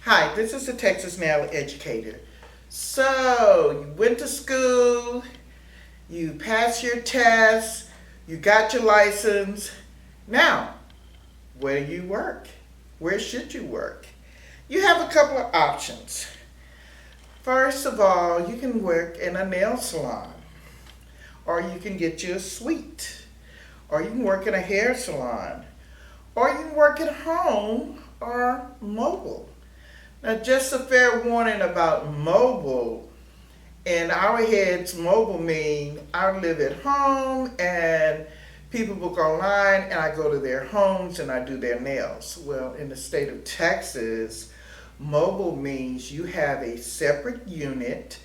Hi, this is the Texas Nail Educator. So, you went to school, you passed your test, you got your license. Now, where do you work? Where should you work? You have a couple of options. First of all, you can work in a nail salon, or you can get you a suite, or you can work in a hair salon, or you can work at home or mobile. Now, just a fair warning about mobile. In our heads, mobile mean I live at home and people book online and I go to their homes and I do their nails. Well, in the state of Texas, mobile means you have a separate unit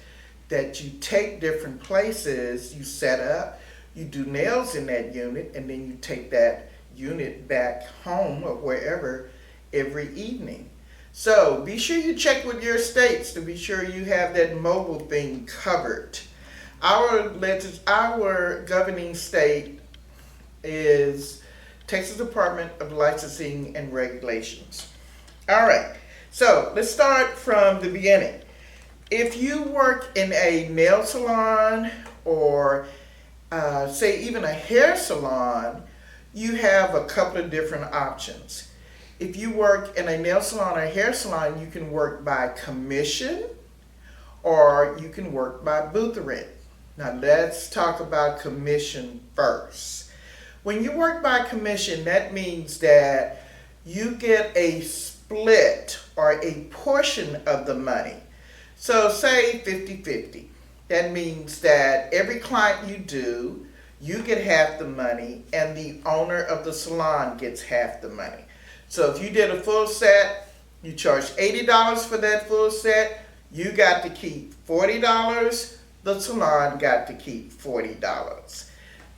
that you take different places, you set up, you do nails in that unit, and then you take that unit back home or wherever every evening. So be sure you check with your states to be sure you have that mobile thing covered. Our governing state is Texas Department of Licensing and Regulations. All right, so let's start from the beginning. If you work in a nail salon or say even a hair salon, you have a couple of different options. If you work in a nail salon or hair salon, you can work by commission or you can work by booth rent. Now let's talk about commission first. When you work by commission, that means that you get a split or a portion of the money. So say 50-50. That means that every client you do, you get half the money and the owner of the salon gets half the money. So if you did a full set, you charge $80 for that full set, you got to keep $40, the salon got to keep $40.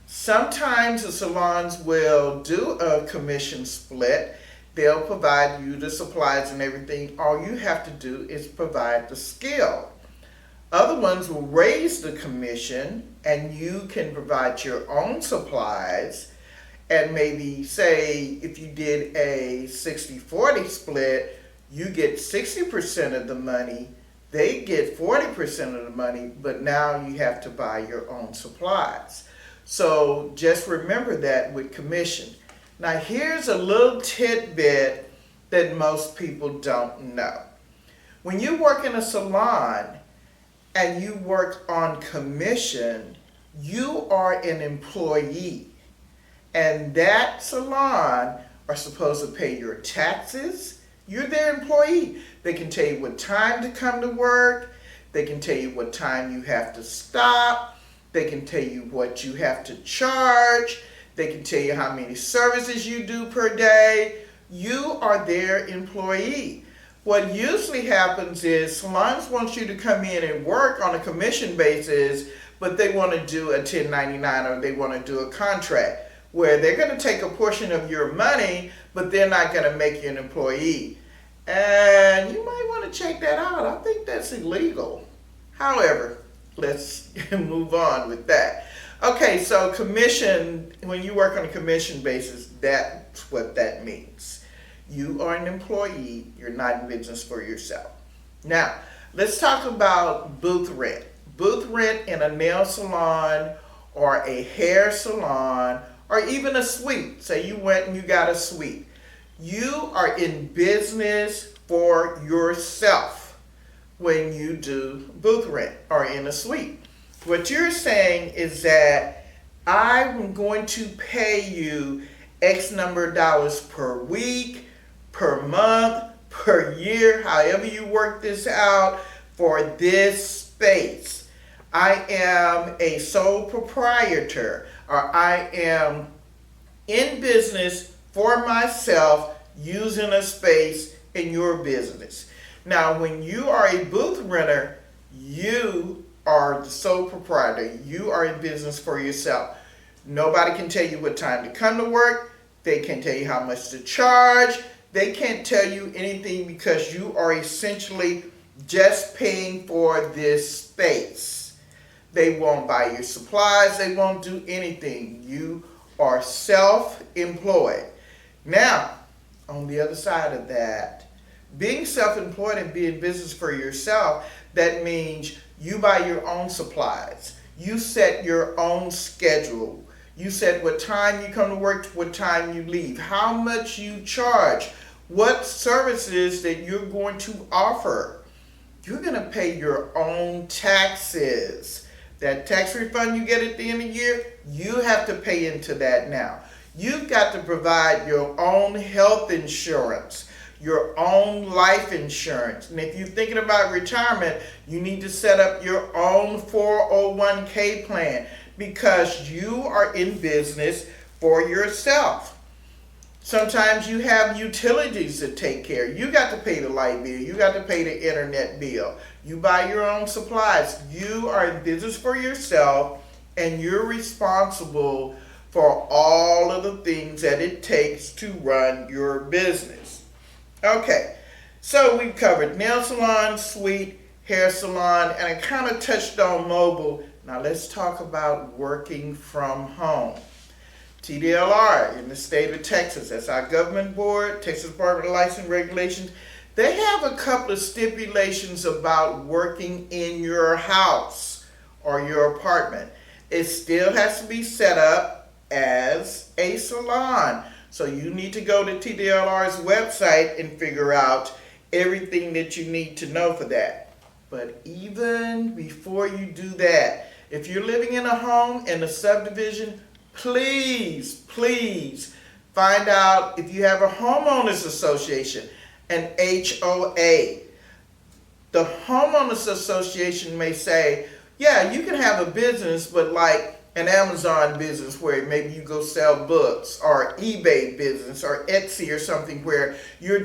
Sometimes the salons will do a commission split. They'll provide you the supplies and everything. All you have to do is provide the skill. Other ones will raise the commission and you can provide your own supplies. And maybe say if you did a 60-40 split, you get 60% of the money, they get 40% of the money, but now you have to buy your own supplies. So just remember that with commission. Now here's a little tidbit that most people don't know. When you work in a salon and you work on commission, you are an employee. And that salon are supposed to pay your taxes. You're their employee. They can tell you what time to come to work. They can tell you what time you have to stop. They can tell you what you have to charge. They can tell you how many services you do per day. You are their employee. What usually happens is salons want you to come in and work on a commission basis, but they want to do a 1099 or they want to do a contract, where they're going to take a portion of your money, but they're not going to make you an employee. And you might want to check that out. I think that's illegal. However, let's move on with that. Okay, so commission, when you work on a commission basis, that's what that means. You are an employee. You're not in business for yourself. Now, let's talk about booth rent. Booth rent in a nail salon or a hair salon or even a suite. Say you went and you got a suite. You are in business for yourself when you do booth rent or in a suite. What you're saying is that I'm going to pay you X number of dollars per week, per month, per year, however you work this out for this space. I am a sole proprietor, or I am in business for myself using a space in your business. Now, when you are a booth renter, you are the sole proprietor. You are in business for yourself. Nobody can tell you what time to come to work. They can't tell you how much to charge. They can't tell you anything because you are essentially just paying for this space. They won't buy your supplies. They won't do anything. You are self-employed. Now, on the other side of that, Being self-employed and being business for yourself, that means you buy your own supplies. You set your own schedule. You set what time you come to work, what time you leave, how much you charge, what services that you're going to offer. You're going to pay your own taxes. That tax refund you get at the end of the year, you have to pay into that now. You've got to provide your own health insurance, your own life insurance. And if you're thinking about retirement, you need to set up your own 401k plan because you are in business for yourself. Sometimes you have utilities to take care of. You got to pay the light bill. You got to pay the internet bill. You buy your own supplies. You are in business for yourself, and you're responsible for all of the things that it takes to run your business. Okay, so we covered nail salon, suite, hair salon, and I kind of touched on mobile. Now let's talk about working from home. TDLR in the state of Texas, that's our government board, Texas Department of License and Regulations. They have a couple of stipulations about working in your house or your apartment. It still has to be set up as a salon. So you need to go to TDLR's website and figure out everything that you need to know for that. But even before you do that, if you're living in a home in a subdivision, please find out if you have a homeowners association, an HOA. The homeowners association may say, yeah, you can have a business, but like an Amazon business where maybe you go sell books, or eBay business, or Etsy or something where you're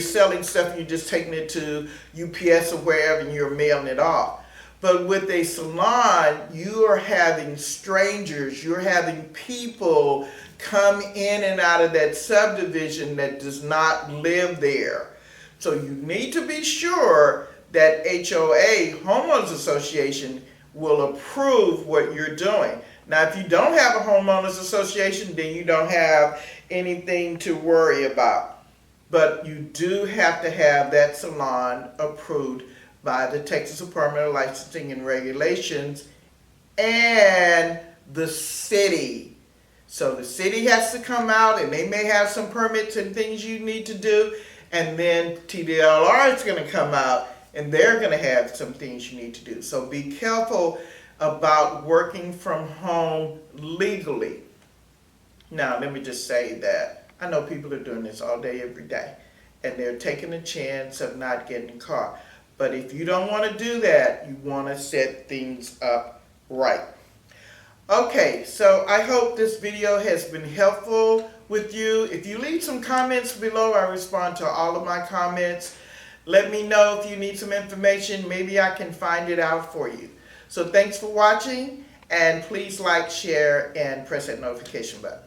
selling stuff and you're just taking it to UPS or wherever and you're mailing it off. But with a salon, you are having strangers, you're having people come in and out of that subdivision that does not live there. So you need to be sure that HOA, Homeowners Association, will approve what you're doing. Now, if you don't have a homeowners association, then you don't have anything to worry about. But you do have to have that salon approved by the Texas Department of Licensing and Regulations and the city. So the city has to come out, and they may have some permits and things you need to do, and then TDLR is going to come out and they're going to have some things you need to do. So be careful about working from home legally. Now, let me just say that I know people are doing this all day, every day, and they're taking a chance of not getting caught. But if you don't want to do that, you want to set things up right. Okay, so I hope this video has been helpful with you. If you leave some comments below, I respond to all of my comments. Let me know if you need some information. Maybe I can find it out for you. So thanks for watching, and please like, share, and press that notification button.